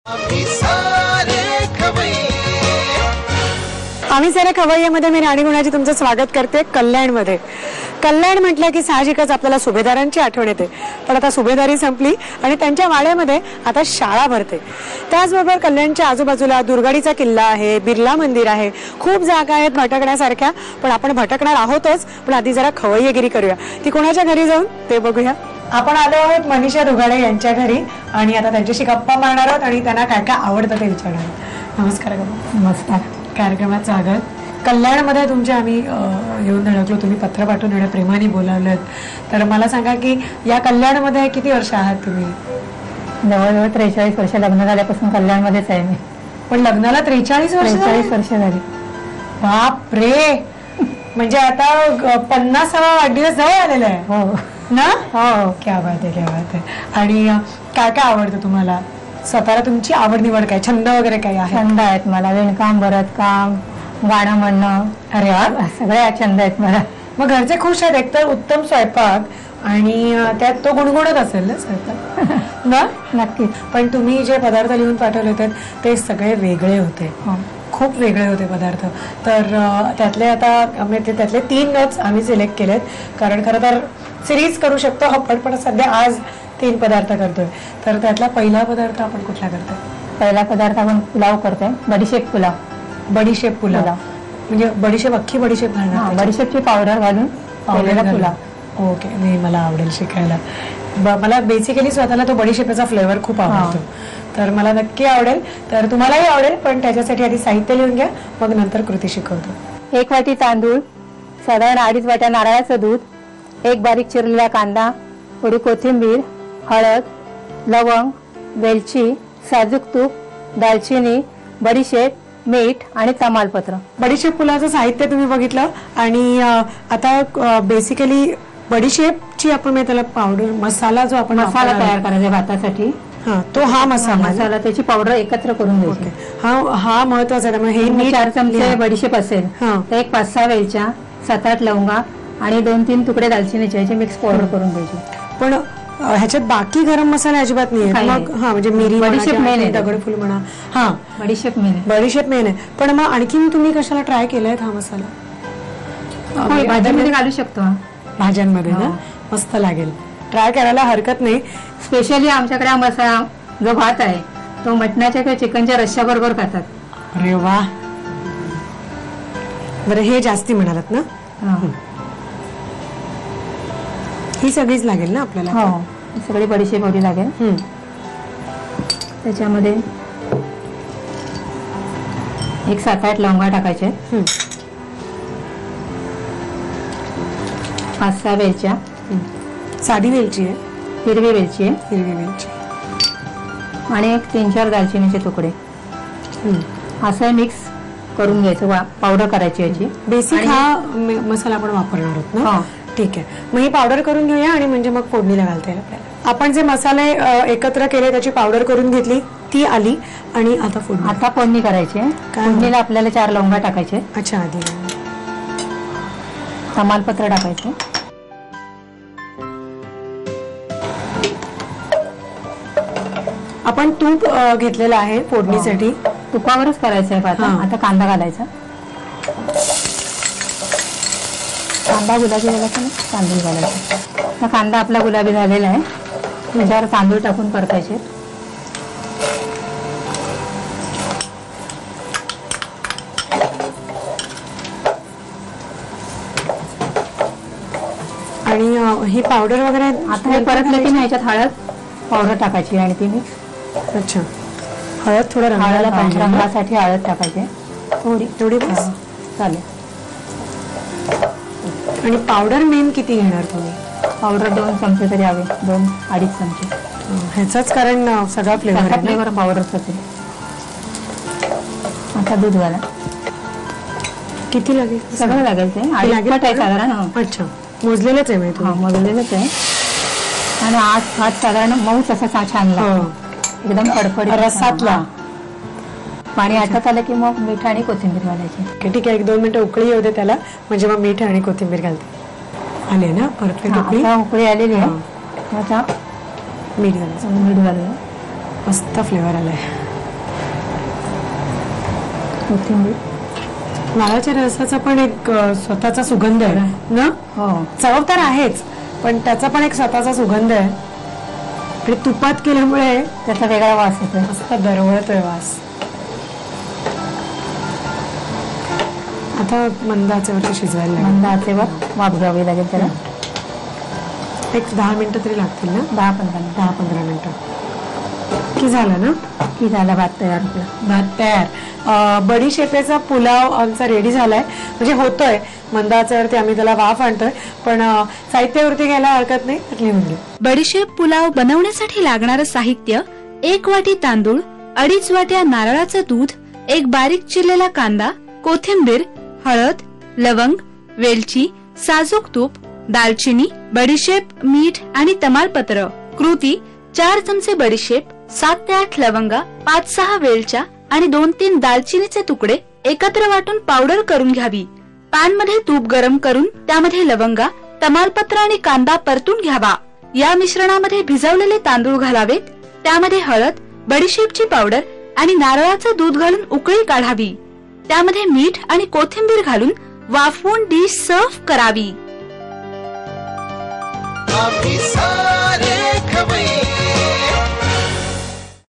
आम्ही सारे खवय्यामध्ये मी राणी गुणाची तुमचं स्वागत करते कल्याणमध्ये. कल्याण म्हटलं की साहजिकच आपल्याला सुभेदारांची आठवण येते, पण आता सुभेदारी संपली आणि त्यांच्या वाड्यामध्ये आता शाळा भरते. त्याचबरोबर कल्याणच्या आजूबाजूला दुर्गाडीचा किल्ला आहे, बिर्ला मंदिर आहे, खूप जागा आहेत भटकण्यासारख्या. पण आपण भटकणार आहोतच, पण आधी जरा खवय्यगिरी करूया. ती कोणाच्या घरी जाऊन ते बघूया. आपण आलो आहोत मनीषा दुगाडे यांच्या घरी आणि आता त्यांच्याशी गप्पा मारणार आहोत आणि त्यांना काय काय आवडतं ते विचारणार आहोत. नमस्कार. नमस्कार. कार्यक्रमात स्वागत. कल्याणमध्ये तुमचे आम्ही येऊन धडकलो, तुम्ही पत्र पाठवून एवढ्या प्रेमाने बोलावलं. तर मला सांगा की या कल्याणमध्ये किती वर्ष आहात तुम्ही? जवळजवळ 43 वर्ष. लग्न झाल्यापासून कल्याणमध्येच आहे मी. पण लग्नाला 43 वर्ष झाली. बाप रे, म्हणजे आता 50वा वाढदिवस जवळ आलेला आहे. हो ना? हो, क्या बात आहे, क्या बात आहे. आणि काय काय आवडतं तुम्हाला? स्वतःला तुमची आवड निवड काय, छंद वगैरे काय आहे? छंद आहेत मला. विणकाम, भरतकाम, गाणं म्हणणं. अरे वा, सगळे छंद आहेत मला. मग घरचे खुश आहेत. एकतर उत्तम स्वयंपाक आणि त्यात तो गुणगुणत असेल ना स्वयंपाक ना? नक्कीच. पण तुम्ही जे पदार्थ लिहून पाठवले होते ते सगळे वेगळे होते. खूप वेगळे होते पदार्थ. तर त्यातले आता त्यातले 3च आम्ही सिलेक्ट केलेत, कारण खरं तर सिरीज करू शकतो आपण, पण सध्या आज 3 पदार्थ करतोय. तर त्यातला पहिला पदार्थ आपण कुठला करतोय? पहिला पदार्थ आपण पुलाव करतोय, बडीशेप पुलाव. बडीशेप पुलाव म्हणजे बडीशेप, अख्खी बडीशेप घालणार? बडीशेपची पावडर घालून पुलाव. ओके, नाही मला आवडेल शिकायला. मला बेसिकली स्वतःला तो बडीशेपाचा फ्लेवर खूप आवडतो, तर मला नक्की आवडेल. तर तुम्हालाही आवडेल, पण त्याच्यासाठी आधी साहित्य लिहून घ्या, मग नंतर कृती शिकवतो. 1 वाटी तांदूळ, साधारण 2.5 वाट्या नारळाचं दूध, 1 बारीक चिरलेला कांदा, थोडी कोथिंबीर, हळद, लवंग, वेलची, साजूक तूप, दालचिनी, बडीशेप, मीठ आणि तमालपत्र. बडीशेप पुलावचं साहित्य तुम्ही बघितलं. आणि आता बेसिकली बडीशेपची आपण त्याला पावडर, मसाला जो आपण मसाला तयार करायचा भातासाठी, हा मसाला त्याची पावडर एकत्र करून घ्यायची. हा महत्वाचा आहे. त्यामुळे हे 4 चमचे बडीशेप असेल तर 5-6 वेलच्या, 7-8 लवंगा आणि 2-3 तुकडे दालचिनीचे याची मिक्स पावडर करून घ्यायची. पण ह्याच्यात बाकी गरम मसाला अजिबात नाही. मग म्हणजे मिरी, बडीशेप मेन आहे, दगडफूल म्हणा. बडीशेप मेन आहे. बडीशेप मेन आहे. पण मग आणखीन तुम्ही कशाला ट्राय केलाय हा मसाला? भाज्यांमध्ये घालू शकतो. भाज्यांमध्ये ना मस्त लागेल, ट्राय करायला हरकत नाही. स्पेशली आमच्याकडे हा मसाला जो भात आहे तो मटणाच्या किंवा चिकनच्या रश्श्या बरोबर खातात. अरे वा, बरं हे जास्ती म्हणालात ना? ही सगळीच लागेल ना आपल्याला? हो, सगळी बडीशेप एवढी लागेल. त्याच्यामध्ये 7-8 लवंगा टाकायचे, 5-6 वेलच्या, साधी वेलची आहे, हिरवी वेलची आहे, हिरवी वेलची, आणि 3-4 दालचिनीचे तुकडे. असं मिक्स करून घ्यायचं, पावडर करायची याची. बेसिक हा मसाला आपण वापरणार आहोत ना? ठीक आहे, मग ही पावडर करून घेऊया आणि म्हणजे मग फोडणीला घालता येईल आपल्याला. आपण जे मसाले एकत्र केले त्याची पावडर करून घेतली, ती आली, आणि आता फोडणी करायची. फोडणीला आपल्याला 4 लवंगा टाकायचे. अच्छा, आधी तमालपत्र टाकायचे. आपण तूप घेतलेलं आहे फोडणीसाठी. तुपावरच करायचं आहे. आता कांदा घालायचा. कांदा गुलाबी झाला की तांदूळ घालायचा. कांदा आपला गुलाबी झालेला आहे, त्याच्यावर तांदूळ टाकून परतायचे. आणि ही पावडर वगैरे आता हे परतलं की नाही ह्याच्यात हळद पावडर टाकायची आणि ती मिक्स. अच्छा, हळद थोडं रंगासाठी हळद टाकायची थोडी बस चालेल. आणि पावडर मेन किती घेणार तुम्ही? पावडर 2 चमचे तरी हवे, 2-2.5 चमचे. ह्याचाच कारण सगळा फ्लेवर पावडरच असेल. आता दूध घाला. किती लागेल? सगळं लागेल ते आहे साधारण. अच्छा, मोजलेलंच आहे म्हणजे? मोजलेलंच आहे. आणि आज साधारण मऊच असा छान लागतो, एकदम फडफड रसातला. पाणी आटत आलं की मग मीठ आणि कोथिंबीर घालायची. ठीक आहे, 1-2 मिनिटं उकळी येऊ दे त्याला, म्हणजे मग मीठ आणि कोथिंबीर घालते. आले ना परफेक्ट उकळी आलेली आहे. मीठ घालायचं. मीठ घालूया. मस्त फ्लेवर आलाय. कोथिंबीर. नारळाच्या रसाचा पण एक स्वतःचा सुगंध आहे ना. हो. चव तर आहेच, पण त्याचा पण एक स्वतःचा सुगंध आहे आणि तुपात केल्यामुळे त्याचा वेगळा वास येतो. मस्त दरवळतोय वास. आता मंद आचेवरती शिजवायला लागेल. मंद आचेवर वाफ घ्यावी लागेल त्याला. एक 10 मिनिटं तरी लागतील ना. 10-15 मिनिटं की झालं ना. की झाला भात तयार आपला. भात तयार. बडीशेपेचा पुलाव आमचा रेडी झालाय, म्हणजे होतोय. मंद आचेवरती आम्ही त्याला वाफ आणतोय, पण साहित्यावरती घ्यायला हरकत नाही, तर लिहून घे. बडीशेप पुलाव बनवण्यासाठी लागणारं साहित्य: 1 वाटी तांदूळ, 2.5 वाट्या नारळाचं दूध, 1 बारीक चिरलेला कांदा, कोथिंबीर, हळद, लवंग, वेलची, साजूक तूप, दालचिनी, बडीशेप, मीठ आणि तमालपत्र. कृती: 4 चमचे बडीशेप, 7 ते 8 लवंगा, 5-6 वेलच्या आणि 2-3 दालचिनीचे तुकडे एकत्र वाटून पावडर करून घ्यावी. पॅन मध्ये तूप गरम करून त्यामध्ये लवंगा, तमालपत्र आणि कांदा परतून घ्यावा. या मिश्रणामध्ये भिजवलेले तांदूळ घालावेत. त्यामध्ये हळद, बडीशेपची पावडर आणि नारळाचं दूध घालून उकळी काढावी. त्यामध्ये मीठ आणि कोथिंबीर घालून वाफवून डिश सर्व्ह करावी.